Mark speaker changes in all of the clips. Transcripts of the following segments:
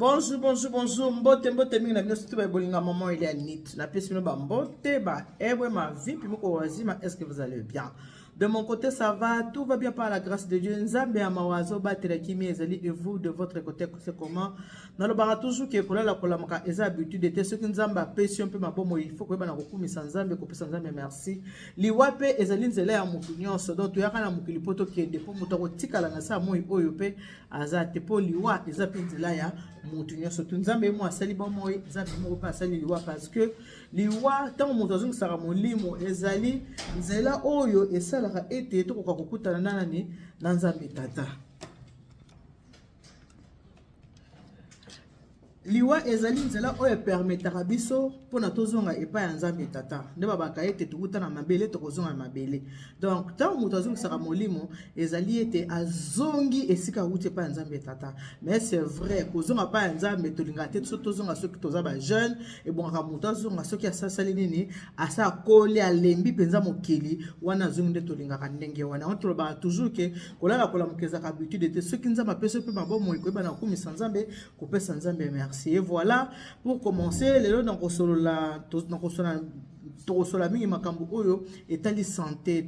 Speaker 1: Bonjour, bonjour, bonjour. Mbote, mbote, mingi na bino surtout ba bolinga maman il y a nit. Na pesi no ba mbote, ba ebwe ma vie, puis moko wazima, est-ce que vous allez bien? De mon côté, ça va, tout va bien par la grâce de Dieu. Nzambe ya mawazo ba telakimi ezali et vous de votre côté c'est comment? Na lo bara toujours que kola la kola maka eza habitude de ce que nzamba pesi un peu mabomo il faut que ba na kokumisa nzambe ko pesa nzambe merci. Liwape ezali nzela ya mutu nyonso donc to yaka na mukili poto ke depo mutu ko tikala na sa moi oyo pe azate po liwa eza pe nzela ya mutu nyonso tu nzambe mo asali ba moi nzambe mo pa asali liwa parce que liwa tango mutu azungu saka molimo ezali nzela oyo esala ete tokoka kokutana na nani na nzambe tata. Liwa ezali nzela oyo permetaka biso pona tozonga epa ya nzambe tata. Nde babaka ete tukutana mabele tokozonga mabele. Donc tango mutu azongi saka molimo ezali ete azongi esika wuti epa ya nzambe tata. Mais c'est vrai kozonga pa ya nzambe tolinga te so tozonga soki toza ba jeune e bonga mutu azonga soki asasali nini asa kole alembi penza mokili wana azongi nde tolingaka ndenge wana. On toloba toujours que kolala kola mukeza ka habitude te soki nzambe peso pe mabomo ikoyeba na kumisa nzambe kopesa nzambe merci. Et voilà, pour commencer, les gens tokosola mingi makambo oyo etali santé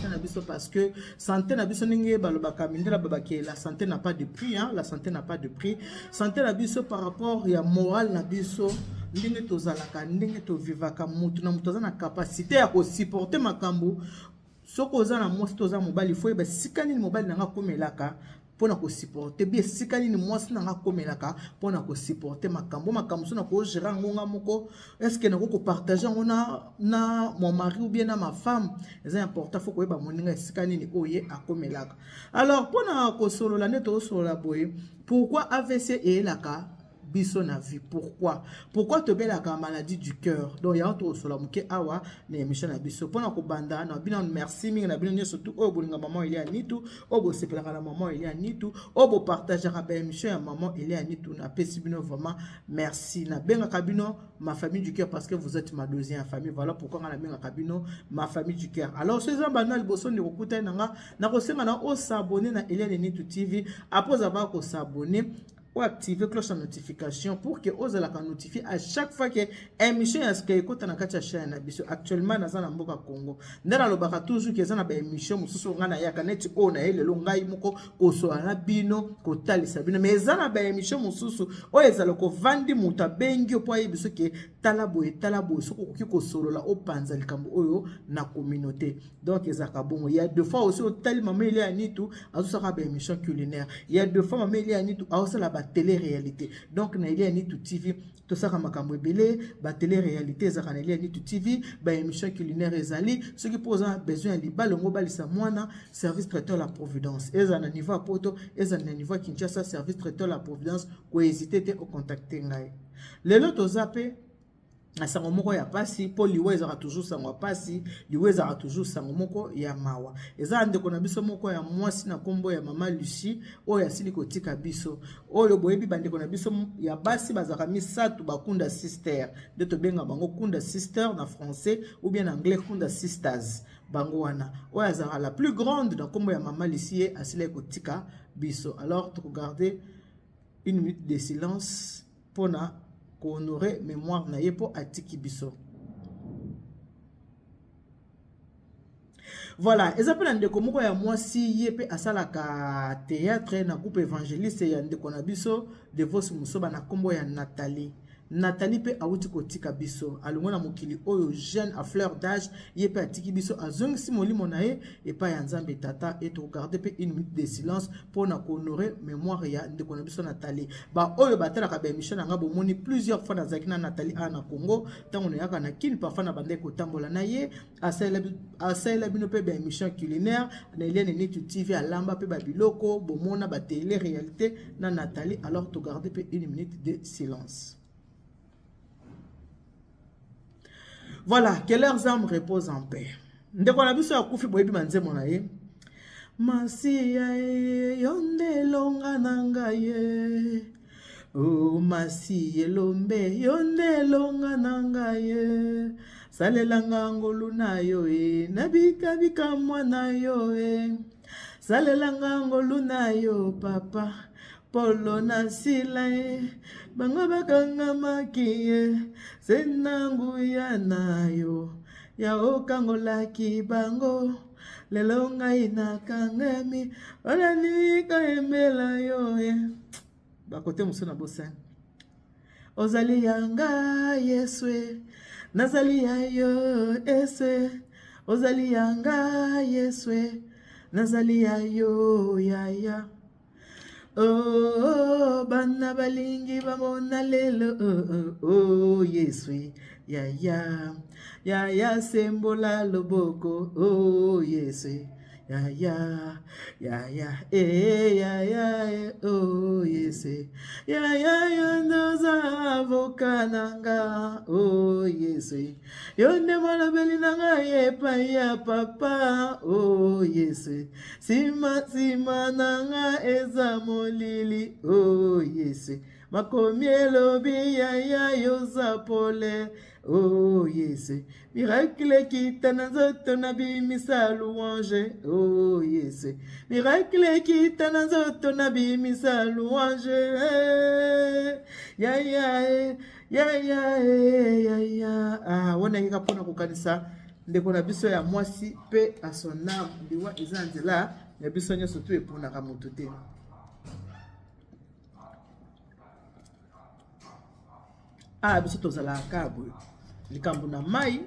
Speaker 1: na biso parce que santé na biso ninge balobaka mindela babake la santé n'a pas de prix hein, la santé n'a pas de prix. Santé na biso par rapport ya moral na biso ndenge tozalaka ndenge to vivaka mutu na mutu na capacité ya ko supporter makambo soko za na mwasi toza mobali faut ba sikani mobali nanga komelaka pona ko supporter bien sikani ni mwasi nanga komelaka pona ko supporter makambo so na ko gérer ngonga moko est-ce que na ko partager na mon mari ou bien na ma femme c'est important faut ko ba moninga sikani ni oye akomelaka. Alors pona ko solo la neto solo la boye pourquoi AVC et laka biso na vie pourquoi te bela ka maladie du cœur donc ya to solo muke awa na émission na biso pona ko banda na bino merci mingi na bino surtout o bolinga maman il y a nitu o bo sepelaka na maman il y a nitu o bo partager ka ba émission ya maman il y a nitu na pesi bino vraiment merci na benga kabino ma famille du cœur parce que vous êtes ma deuxième famille voilà pourquoi na benga kabino ma famille du cœur. Alors ces ambana liboso ni kokuta na ko senga na o s'abonner na Eliane Nitu TV après avoir ko s'abonner ou activer cloche de notification pour que vous allez notifier à chaque fois que émission est-ce que écoute na kati ya chaîne na biso actuellement na zana mboka Congo ndana lobaka toujours que zana ba émission mususu ngana ya kaneti o na ele longai moko koso na bino ko talisa bino mais zana ba émission mususu o ezalo ko vandi muta bengi po biso ke talabo soko koki ko solola o panza likambo oyo na communauté donc ezaka bongo il y a deux fois aussi au tali maman il y a nitu azosaka ba émission culinaire il y a deux fois maman il y a nitu azosala ba télé-réalité. Donc, na Eliane Nitu TV, tout ça comme makambo belé, ba télé-réalité, ça na Eliane Nitu TV, ba émission culinaire ezali, ceux qui posent besoin de ba le mobile sa moana, service traiteur la Providence. Eza na niveau à Poto, eza na niveau à Kinshasa, service traiteur la Providence, ko hésiter te au contacter ngai. Le lot zappé na sango moko ya pasi po liwe ezaka toujours sango pasi liwe ezaka toujours sango moko ya mawa eza ndeko na biso moko ya mwasi na kombo ya mama Lucie oyo asili kotika biso oyo boyebi bandeko na biso ya basi bazaka misatu bakunda sister de to benga bango kunda sister na français ou bien en anglais kunda sisters bango wana oyo azaka la plus grande na kombo ya mama Lucie asili kotika biso. Alors to regarder une minute de silence pona ko honorer mémoire na yepo atiki biso. Voilà, ezapela ndeko moko ya mwasi yepe asalaka théâtre na groupe évangéliste ya ndeko na biso de vos musoba na kombo ya Nathalie pe awuti kotika biso alongona mokili oyo jeune à fleur d'âge yepe atiki biso azongisi molimo na ye epa ya nzambe tata et to regarder pe une minute de silence pour na honorer mémoire ya ndeko na biso Nathalie ba oyo batalaka ba émission nga bomoni plusieurs fois na zakina Nathalie na Congo tango yaka na kin parfois na bande ko tambola na ye asala bino pe ba émission culinaire na Eliane Nitu TV alamba pe ba biloko bomona ba télé réalité na Nathalie. Alors to regarder pe une minute de silence. Voilà, que leurs âmes reposent en paix. Ndeko na biso ya kufi boyebi manzemo na ye. Masiya yonde longa nanga ye. Oh masiye lombe yonde longa nanga ye. Salelanga ngolu na yo e. Nabika bika mwana yo e. Salelanga ngolu na yo papa. Polo na sila bango bakanga makie senangu ya nayo ya okangola kibango lelo ngai nakangami wala nika embela yo bakote musona bosa ozali yanga yeswe nazali ya yo eswe ozali yanga yeswe nazali ya yo ya oh bana balingi bamona lelo oh yeswe ya sembola loboko oh yeswe ya oh yeswe ya yondoza avokananga oh yeswe yonde mwana beli nanga yepa ya papa oh yeswe sima nanga eza molili oh yeswe makomi elobi ya yoza pole oh yeswe miracle kita na nzoto na bimisa louange oh yeswe miracle kita na nzoto na bimisa louange ah wana ngika pona kokanisa ndeko na biso ya mwasi pe asona liwa eza nzela ya biso nyonso tu epona ka mutu te. Ah biso tozala kabo likambo na mai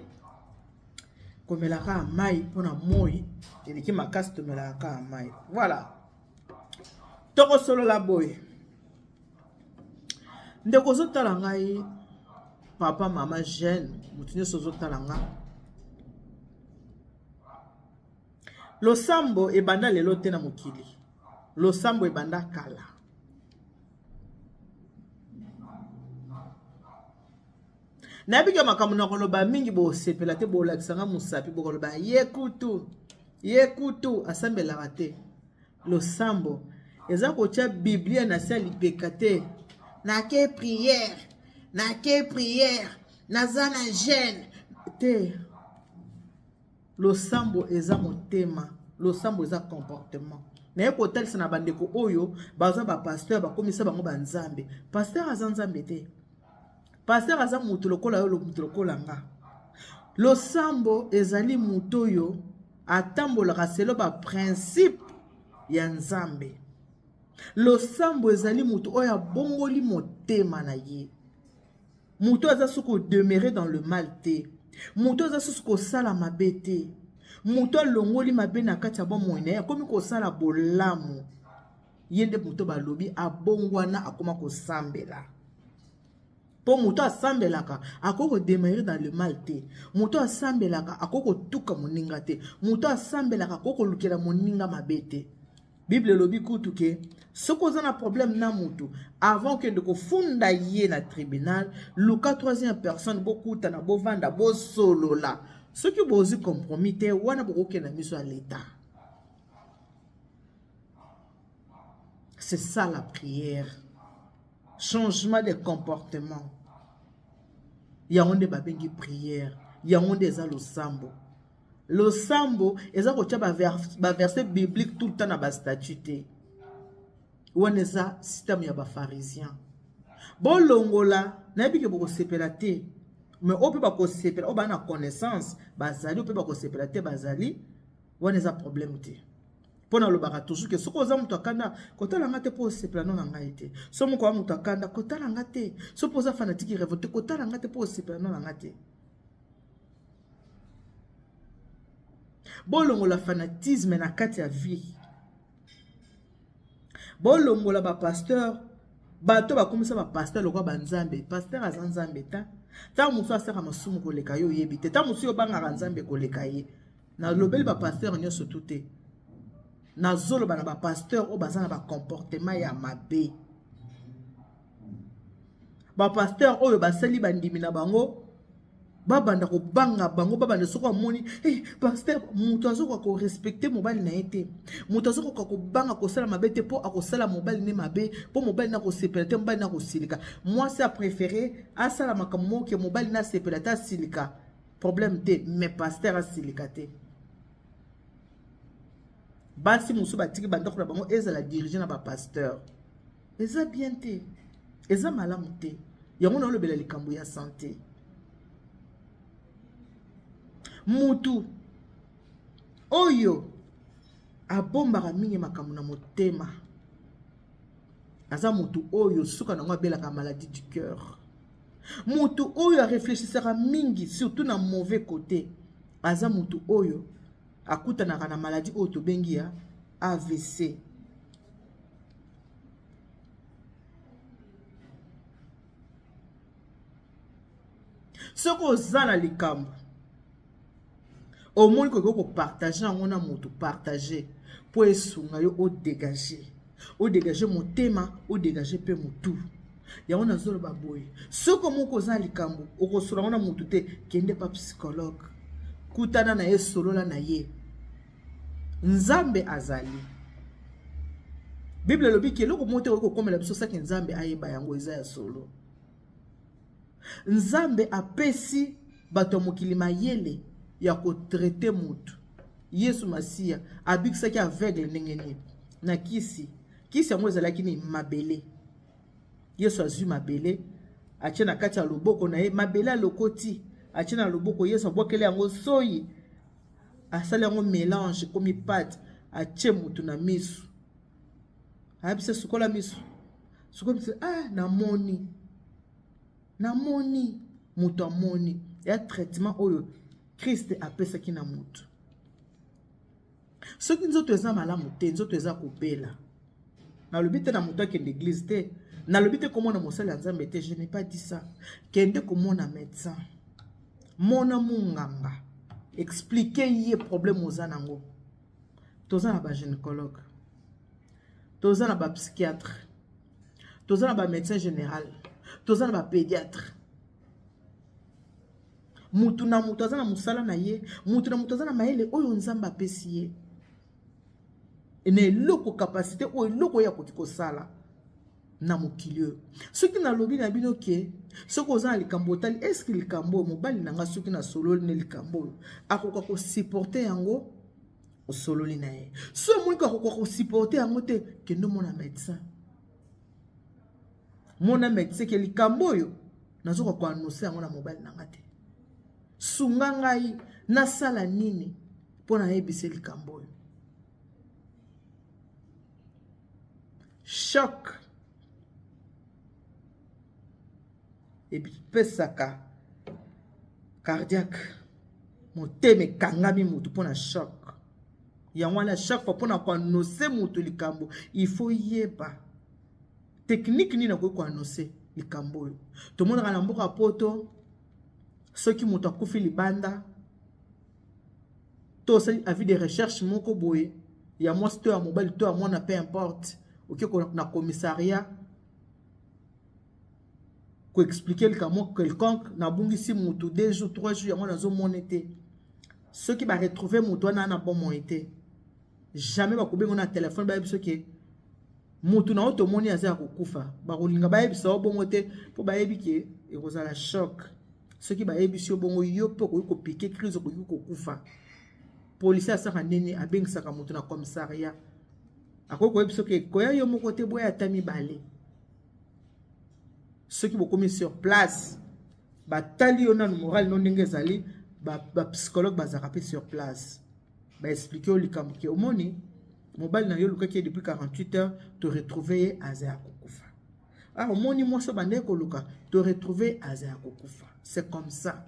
Speaker 1: komelaka mai pona moi eliki makasi tomelaka mai voilà toko solo la boy ndeko zotala ngai papa mama jeune mutu nyonso zotala nga losambo ebanda lelo te na mokili losambo ebanda kala na bika makambo na koloba mingi bo sepela te bo lakisanga musapi bo koloba yekutu asambela te losambo eza ko tia biblia na sia lipeka te na ke prière naza na jeune te losambo eza motema losambo eza comportement na ye kotalisa na bandeko oyo baza ba pasteur bakomisa bango banzambe pasteur aza nzambe te pasteur aza mutu lokola yo mutu lokola nga losambo ezali mutu oyo atambolaka selo ba principe ya nzambe losambo ezali mutu oyo abongoli motema na ye mutu aza suko demeurer dans le mal te mutu aza suko sala mabe te mutu alongoli mabe na kati ya bomoi na ye akomi kosala bolamu ye nde mutu balobi abongwana akoma kosambela po mutu asambelaka akoko demeurer dans le mal te mutu asambelaka akoko tuka moninga te mutu asambelaka akoko lukela moninga mabe te Bible lobi kutu ke soko za na problème na mutu avant que de kofunda ye na tribunal luka 3e personne bokuta na bovanda bo solola soki bozi compromis te wana bokoke na miso à l'état. C'est ça la prière. Changement de comportement. Yangonde babengi prière. Yangonde eza losambo. Losambo eza ko tia ba verset biblique tout le temps na ba statut. Wana eza système ya ba pharisien. Bolongola na biki boko sepela te. Mais on peut pas ko sepela, on ba na connaissance, bazali on peut pas ko sepela te bazali. Wana eza problème te. Pona lo baka toujours que soko za mutu akanda kotala ngate po sepela no ngai te. So muko wa mutu akanda kotala ngate. So poza fanatique révolté kotala ngate po sepela no ngate. Bolongo la fanatisme na kati ya vie. Bolongo la ba pasteur bato ba komisa ba pasteur lokwa banzambe. Pasteur azanzambe ta. Ta muso asaka masumu koleka yo yebite. Ta muso yo banga nzambe koleka ye. Na lobeli ba pasteur nyoso tuté. Na zolo bana ba pasteur o bazana ba comportement ya mabe. Ba pasteur oyo basali bandimi na bango babanda ko banga bango babanda soko amoni pasteur mutu azoko ko respecter mobali na été mutu azoko ko banga ko sala mabe te po akosala mobali ne mabe po mobali na ko sepelate mobali na ko silika moi c'est préféré asala makambo ke mobali na sepelate silika problème te mais pasteur a silika te basi musu batiki banda ko bango ezala diriger na ba pasteur eza bien te, eza malamu te. Yango na lobela likambo ya santé. Mutu oyo abombaka mingi makambo na motema. Aza mutu oyo suka nango abelaka maladie du cœur. Mutu oyo a réfléchissaka mingi surtout na mauvais côté. Aza mutu oyo akutanaka na maladie oyo tobengi ya AVC. Soko oza na likambo au moins que partager en on a moto partager pour esunga yo o dégager mon thème o dégager pe motu ya on a zolo baboy soko moko za likambo okosula on a motu te kende pa psychologue kutana na ye solo la na ye nzambe azali Bible lobi ke loko mote ko komela biso saki nzambe ayeba yango eza ya solo nzambe apesi bato mokili mayele ya ko traiter mutu Yesu Masia abikisaki aveugle ndenge na kisi yango ezalaki ni mabele Yesu azwi mabele atie na kati ya loboko na ye mabele alokoti atie na loboko Yesu abokele yango soyi asali yango mélange komi pâte atie mutu na misu abise sukola misu sukola misu namoni mutu amoni ya traitement oyo Christ apesaki na mutu. Soki nzoto eza malamu te, nzoto eza kopela. Na lobite na mutu akende église te, na lobite komona mosali ya Nzambe te, je n'ai pas dit ça. Kende komona médecin. Mona munganga. Expliquer ye problème oza nango. Toza na ba gynécologue. Toza na ba psychiatre. Toza na ba médecin général. Toza na ba pédiatre. Mutu na mutu azana musala na ye, mutu na mutu azana maele oyo nzamba apesi ye. Ene loko capacité oyo loko ya kotiko sala na mokilio. Soki na lobi na bino ke, soko ozana likambo tali, est-ce que likambo mobali nanga soki na solo ne likambo akoka ko supporter yango o solo li na ye. So moni ko akoka ko supporter yango te kendo mona médecin. Mona médecin ke likambo yo nazoka ko annoncer yango na mobali nanga te. Sunga ngai nasala nini pona yebise likambo oyo. Choc epesaka cardiaque moteme kangami mutu pona choc yango wana chaque fois pona ko annoncer mutu likambo il faut yeba technique nini ko annoncer likambo oyo to mona na mboka poto soki mutu akufi libanda to sali avis de recherche moko boye ya moi to ya mobile to ya mwana peu importe OK na commissariat ko expliquer le kamo quelconque na bungisi mutu 2 jours 3 jours ya mwana zo monete ceux qui va retrouver mutu na bon monete jamais ba kubengo na téléphone ba biso ke mutu na auto moni aza kokufa ba kolinga ba yebisa bongo te po ba yebi ke ekozala choc. Ceux qui baye bisio bongo yo pe ko piquer crise ko kufa policier asaka nene abengisaka mutu na commissariat akoko biso ke koya yo moko te boya tami balé. Ceux qui bokomi sur place batali yo na moral non ndenge zali ba psychologue bazaka pe sur place ba expliquer au likambo ke omoni mobile na yo lukaki depuis 48 heures te retrouver aza kokufa. Ah omoni mo so bande ko luka te retrouver aza kokufa. C'est comme ça.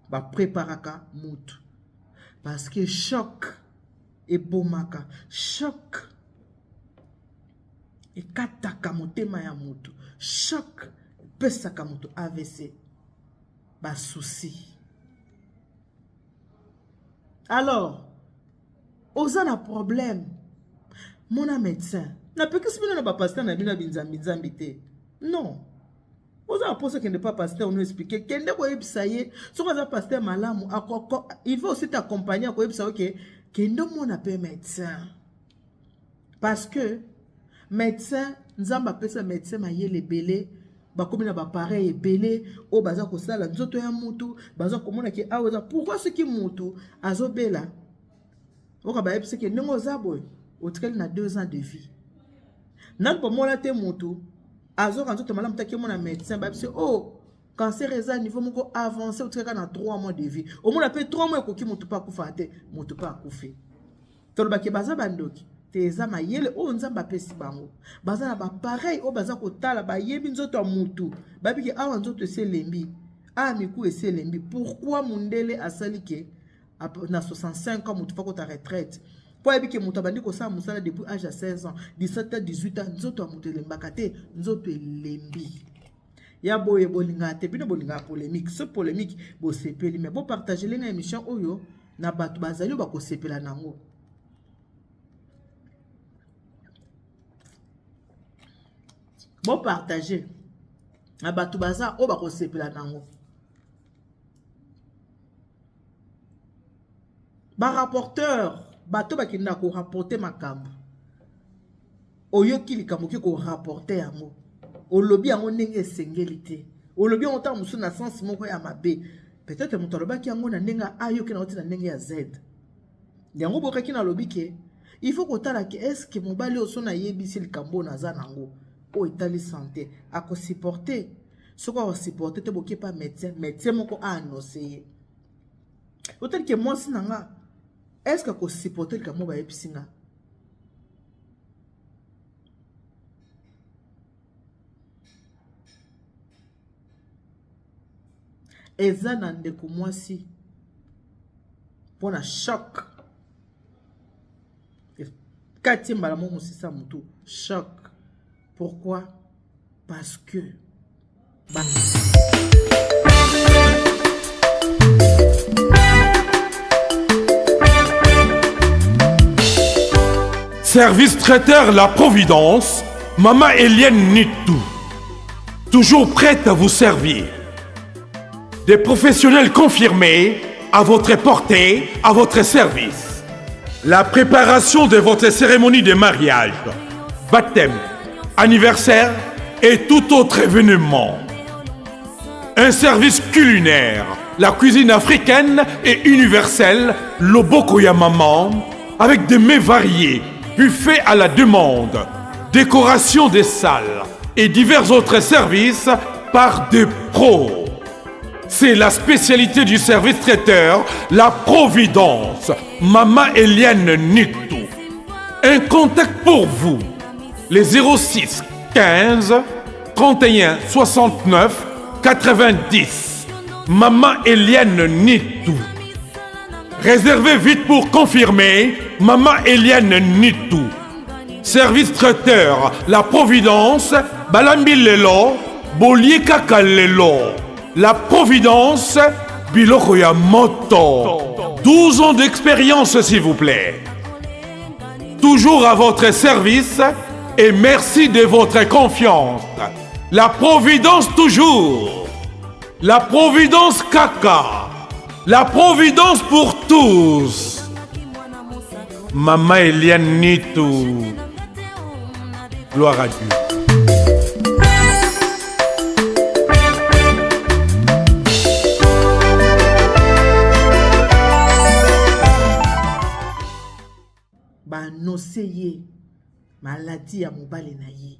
Speaker 1: Ba préparaka mutu. Parce que choc et bomaka. Choc et kataka motema ya mutu. Choc pesaka mutu AVC. Ba souci. Alors, oza na problème. Mona médecin. Na pekisi bino na ba pasteur na bino binzambi te. Non. Oza pose que ne pas pasteur nous expliquer kende ko yebisa ye soko za pasteur malamu il faut aussi t'accompagner ko yebisa OK kende mona pe médecin parce que médecin nzamba pesa médecin mayele belé ba komi na ba pareil belé o baza ko sala nzoto ya mutu baza ko mona ke awoza pourquoi ce qui mutu azobela o ka ba yebisa ke ndenge oza boy otikali na 2 ans de vie nan po mona te mutu azo kanzo to malamu taki mona médecin ba biso oh cancer eza niveau moko avancé ou tika na 3 mois de vie au moins après 3 mois koki mutu pa kufa te mutu pa kufi to ba ke baza bandoki te eza mayele o nzamba pesi bango baza na ba pareil o baza ko tala ba yebi nzoto mutu ba biki awa nzoto eselembi a miku eselembi pourquoi mundele asali ke na 65 ans mutu fa ko ta retraite po yebi ke mutu abandi ko sa musala depuis âge de 16 ans 17 ans 18 ans nzoto mutu elembaka te nzoto elembi ya boye bolinga te bino bolinga polémique ce polémique bo sepeli mais bo partager lenga émission oyo na batu bazali ba ko sepela nango bo partager na batu baza o ba ko sepela nango ba rapporteur bato ba kinda ko rapporter makambo oyo kilikambo ki ko rapporter yango olobi yango ndenge esengeli te olobi yango ta musu na sens moko ya mabe peut-être mutu alobaki yango na ndenge ayoki na oti na ndenge ya z yango bokaki na lobi ke il faut kotala ke est-ce que mobali oso na yebisi likambo naza nango o etali santé ako supporter soko ako supporter te boki pa médecin moko a annoncer ye otali ke mwasi nanga est-ce que ako supporter likambo ba yebisi nga eza na ndeko mwasi pona choc kati mbala mo musisa mutu choc pourquoi parce que
Speaker 2: Service traiteur La Providence, Maman Eliane Nitou, toujours prête à vous servir. Des professionnels confirmés à votre portée, à votre service. La préparation de votre cérémonie de mariage, baptême, anniversaire et tout autre événement. Un service culinaire, la cuisine africaine et universelle, Loboko ya Maman, avec des mets variés, buffet à la demande, décoration des salles et divers autres services par des pros. C'est la spécialité du service traiteur, la Providence, Maman Eliane Nitou. Un contact pour vous, les 06 15 31 69 90. Maman Eliane Nitou. Réservez vite pour confirmer, Maman Eliane Nitou. Service traiteur, la Providence, Balambi Lelo, Bolier Kaka Lelo. La Providence, Biloko ya Moto. 12 ans d'expérience, s'il vous plaît. Toujours à votre service et merci de votre confiance. La Providence toujours. La Providence Kaka. La Providence pour tous. Maman Eliane Nitou. Gloire à Dieu.
Speaker 1: Banoseye maladie ya mobali na ye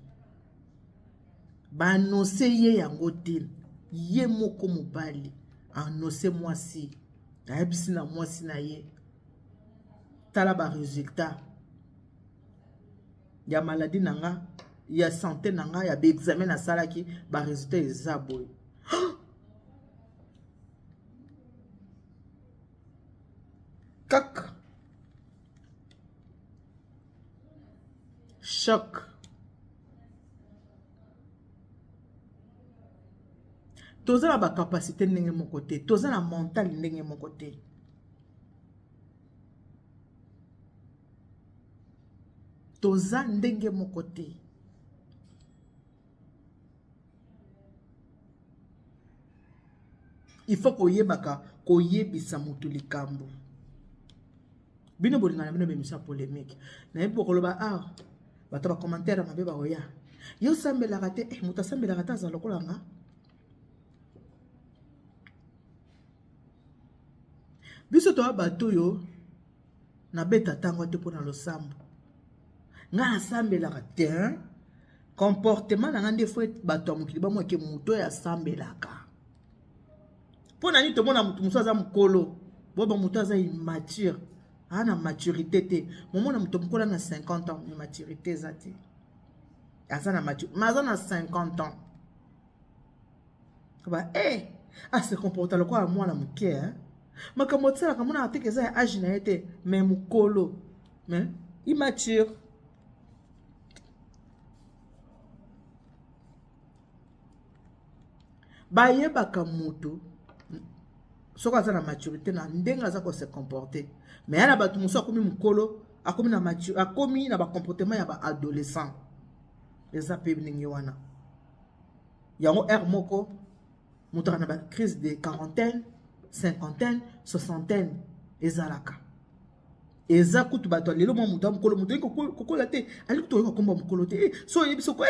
Speaker 1: banoseye yango te ye moko mobali anose mwasi ayebisi na mwasi na ye tala ba résultat ya maladie nanga ya santé nanga ya ba examen na salaki ba résultat eza boye kak choc. Toza na ba capacité ndenge mon côté, toza na mental ndenge mon côté. Toza ndenge mon côté. Il faut koyebaka koyebisa mutu likambo. Bino bolinga na bino bemisa polémique. Na yebi bokoloba ah bato ba commentaire mabe ba oya. Yo sambela rate muta sambela rate za lokola nga. Biso to bato yo na beta tango te pona losambo. Nga na sambela rate comportement na ngande faut bato mukili ba moke muto ya sambelaka pona ni to mona mutu musaza mukolo boba muto aza immature ana maturité te momona mutu mukolo na 50 ans ni maturité zati asa na maturité maza na 50 ans ba se comporta lokwa mwana muke makambo tsala kamona ateke za âge na yete mais mukolo mais immature. Bayebaka mutu soko aza na maturité na ndenge aza ko se comporter mais yana batu muso akomi mukolo akomi na mature akomi na ba comportement ya ba adolescent eza pe ndenge wana yango moko mutu na ba crise de quarantaine cinquantaine soixantaine ezalaka eza kutu bato lelo mo mutu mukolo kokola te ali kutu ko komba mukolo te so yebiso ko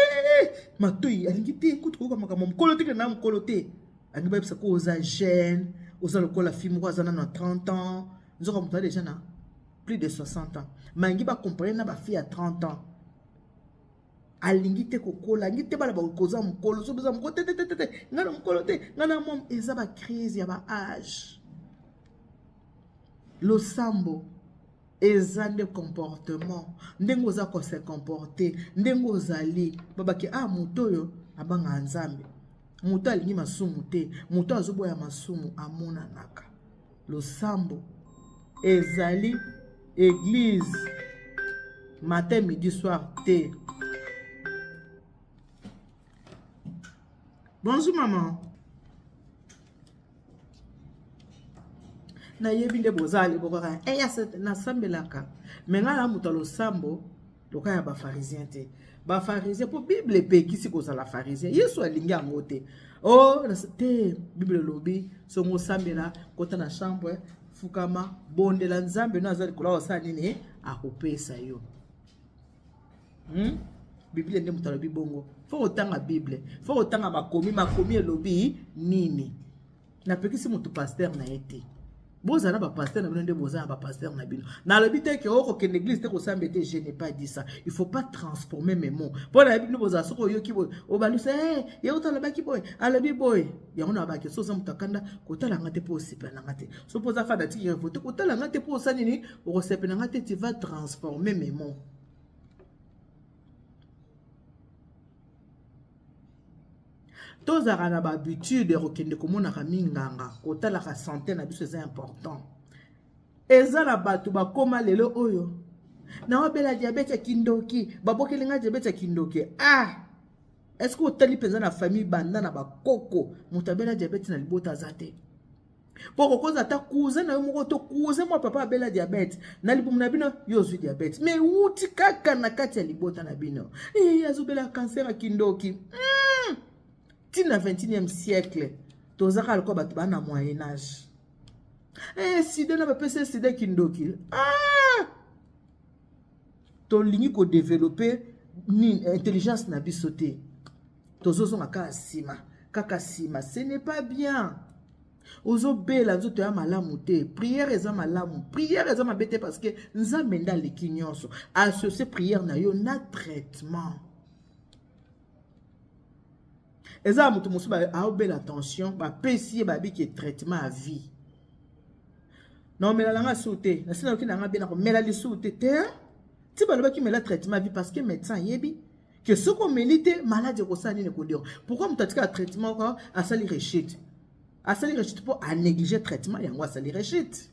Speaker 1: matoi alingi te kutu ko makambo mukolo te na mukolo te ani ba ko oza jeune oza lokola fille ko azana na 30 ans nzoka mutu déjà na plus de 60 ans mangi ba comprendre na ba fille à 30 ans alingi te kokola ngi te bala ba koza mukolo so beza mukolo te ngana mukolo te ngana mom eza ba crise ya ba âge lo sambo eza nde comportement ndengo za ko se comporter ndengo zali babaki muto yo abanga nzambe muto alingi masumu te muto azoboya masumu amona naka lo sambo ezali église matin midi soir te. Bonjour maman. Na yebi nde bozali bokoka ya na sambelaka menga la muto lo sambo loka ya ba pharisien te ba pharisien po bible pe kisi ko la pharisien yesu alingi angote te bible lobi so ngo sambela kota na chambre fukama bondela nzambe no azali kola osa nini akopesa yo bible nde muto lobi bongo fo otanga bible fo otanga makomi elobi nini na pekisi mutu pasteur na ete bozana ba pasteur na bino nde bozana ba pasteur na bino na lobi te ke oko ke l'église te ko sambete je n'ai pas dit ça il faut pas transformer mes mots pour la bible bozana soko yo ki boy obaluse ye otala ba ki boy alobi boy ya ona ba ke so sa mutakanda ko tala ngate po sipa na ngate so poza fa dati ke vote ko tala ngate po sa nini o sepe na ngate tu vas transformer mes mots. Tozara na ba habitude rokende komona ka minganga kotala ka santé na biso c'est important eza na batu bakoma lelo oyo na obela diabète ya kindoki babokelinga diabète ya kindoki est-ce que otali penza na famille banda na bakoko mutabela diabète na libota zate poko koza ta cousin na moko to cousin mo papa abela diabète na libumu na bino yo zwi diabète mais uti kaka na kati ya libota na bino azobela cancer ya kindoki na 21e siècle tozaka alko bato bana moyen âge sida na bapesa sida kindoki tolingi ko développer ni intelligence na biso te tozozonga kaka sima ce n'est pas bien ozobela nzoto ya malamu te prière eza malamu prière eza mabete parce que nzambe nda leki nyonso associer prière na yo na traitement. Eza mutu musu ba aobela attention ba pesi ba bi ki traitement à vie. Non mais la nga souté, na sina okina nga bena ko mela li souté te. Ti ba loba ki mela traitement à vie parce que médecin yebi que ce qu'on mélite maladie ko sani ne ko dire. Pourquoi mutatika traitement ko asali rechite? Asali rechite pour à négliger traitement yango asali rechite.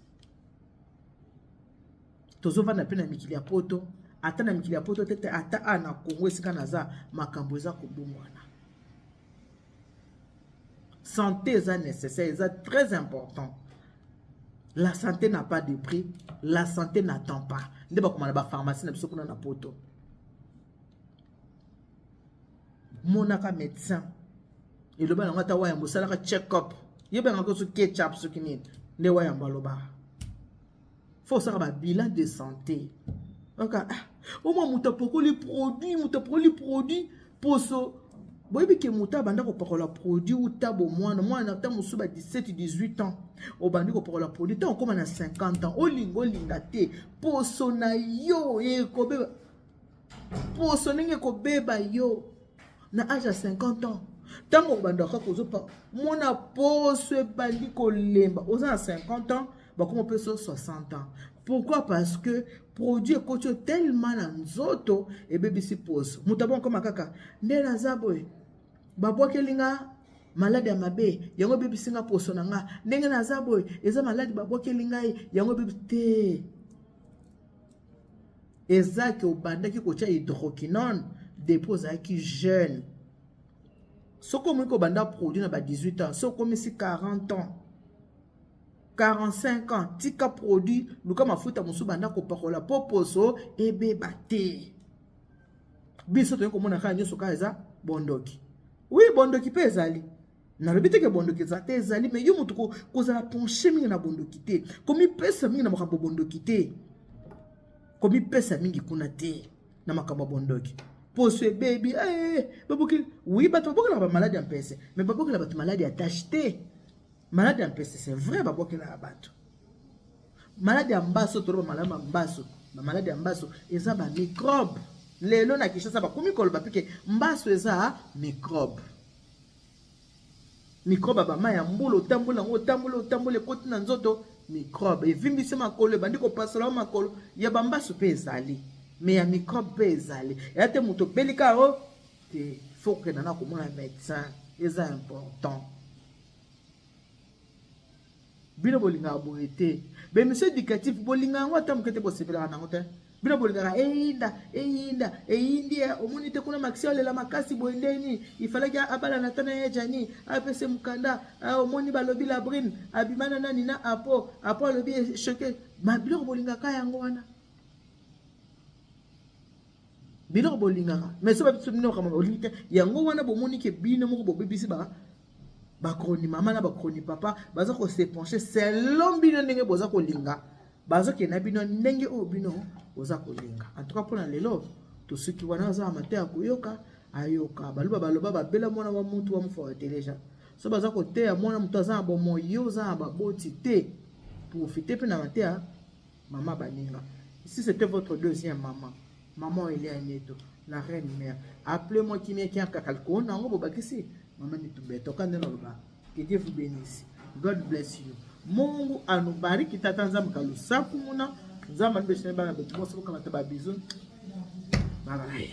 Speaker 1: Tozova na pena mikili ya poto, ata na mikili ya poto tete ata ana Kongo esika naza makambo eza ko bongwana. Santé est nécessaire, c'est très important. La santé n'a pas de prix, la santé n'attend pas. Ne pas comme la pharmacie, n'a pas na poto. Monaka médecin. Et le bas ngata waya mbosala ka check-up. Yeba ngako su ketchup su kini. Ne waya mbaloba. Faut ça ba bilan de santé. Donc au moins muta poko les produits poso. Boyebi ke muta banda ko pakola produit ou tabo mwana ta musuba 17 18 ans o bandi ko pakola produit ta okoma na 50 ans o linga te poso na yo e ko beba poso nenge ko beba yo na âge à 50 ans. Tant que bandaka kozopa mona pose bandi kolemba aux à 50 ans, bah comme on peut sur 60 ans. Pourquoi? Parce que produit kocho tellement na nzoto et bébé si pose. Mutabon comme kaka ndena zaboy. Babwa kelinga malade ya mabe yango bébé singa poso nanga ndenge na zaboy eza malade babwa kelinga yango bébé te. Ezaki obandaki kocha hydroquinone dépose qui jeune. Ce qu'on banda produit na ba 18 ans, ce comme si 40 ans, 45 ans, tika produit, nous comme mafuta musu banda ko pakola poposo ebe bate. Biso to ko mona ka nyoso ka eza bondoki. Oui, bondoki pe ezali. Na rebite ke bondoki za te ezali, mais yo mutu ko za pencher mingi na bondoki te. Komi pesa mingi na makambo bondoki te. Komi pesa mingi kuna te na makambo bondoki. Pour ce baby, oui, bah tu vas la maladie en PC, mais pas la maladie à t'acheter. Maladie en PC, c'est vrai, bah tu la battu. Maladie en basso, tu maladie en basso, maladie en basso, et ça va microbe. Les lois qui ça va comme il va piquer, basso et ça microbe. Microbe bah ma yambulo, tambulo, côté nanzoto microbe. Et vimbi c'est ma colle, bandi ko passe là ma colle, ya bamba soupe zali. Mais un microbe bezali et à te muto belika o te faut que nana comme un médecin c'est important bino bolinga boete ben monsieur éducatif bolinga ngota mukete possible na ngote bino bolinga india omonite kuna maxio la makasi boendeni il fallait que abala natana ya jani apese mukanda omoni balobi la brine abimana nani na apo lobi choqué ma bino bolinga kaya ngwana bino bolingaka mais ça va être bino kama bolingaka yango wana bomoni ke bino moko bobebisi ba kroni mama na ba kroni papa baza ko se pencher selon bino ndenge boza ko linga baza ke na bino ndenge o bino boza ko linga en tout cas pour lelo to suki wana za amate ya koyoka ayoka baloba ba bela mwana wa mutu wa mfo teleja so baza ko te ya mwana mutu za bo moyo za ba boti te profiter pe na matea mama baninga. Si c'était votre deuxième maman, maman Elianeto, la reine mère, appelez-moi qui n'est qu'un cacalco, non, bobakisi, maman n'est tout bête, que Dieu vous bénisse. God bless you. Mungu anubariki tata nzamu kalusaku muna, nzamu alibeshene bana betu, mosa kama taba bizun. Bye bye.